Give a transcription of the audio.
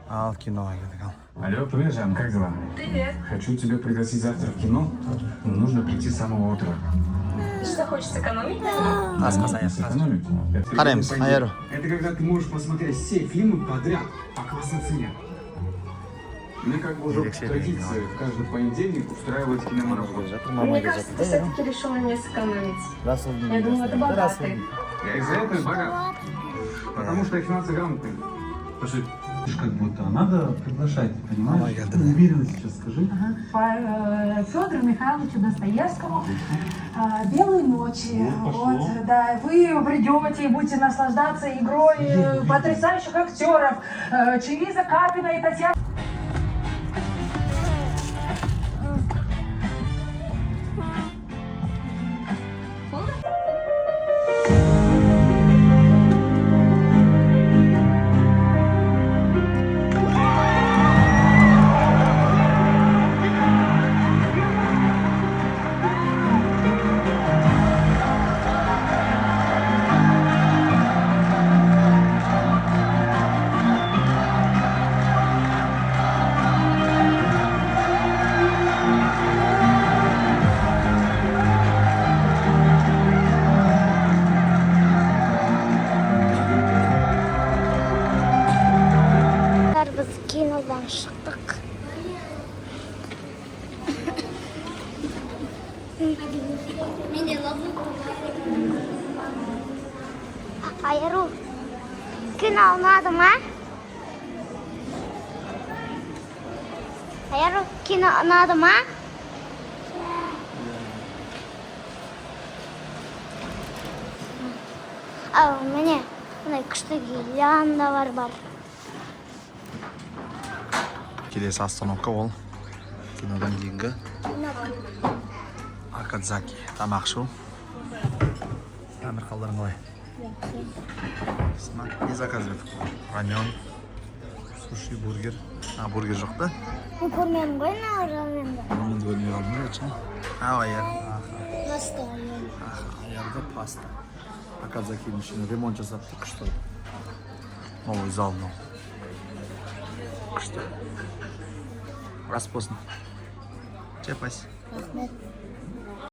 Ал киноға келдік ал. Алло, привет, Жан, как дела? Привет. Хочу тебя пригласить завтра в кино, но нужно прийти с самого утра. Ты что, хочешь сэкономить? Асқаса аяқ. Сэкономить? Қараймыз, айару. Это когда ты можешь посмотреть все фильмы подряд по классной цене. Мне как бы уже Алексей, традиция в каждый понедельник устраивать киномарафон. Мне кажется, ты все-таки решил на мне сэкономить. Я думала, ты богатый. Я из-за этого богат. Потому что я финансово грамотный. Слушай, ты ж как будто надо приглашать, понимаешь? Уверенно сейчас скажи. Федору Михайловичу Достоевскому «Белые ночи». Вот, да, вы придете и будете наслаждаться игрой потрясающих актеров Чевиза, Капина и Татьяны. Biz kinodan çıktık. Ayarı. Kino oynadı mı? Ayarı kino oynadı mı? Mene bunday kuchli yandalar var. Келесі остановка ол кинодан кейінгі Акадзаки тамақ ішу. Әмір қалдарың қалай? Не заказ етіп? Рамен, суши, бургер. Бургер жоқ та? Мен көрмедім ғой, раменді. Мен көрмей қалдым ба өтші? Аяр. Настоян. Аярда паста. Акадзакидің ішіне ремонт жасапты, күшті. Новый зал, но. Күшті. Раз болсын. Чепайся.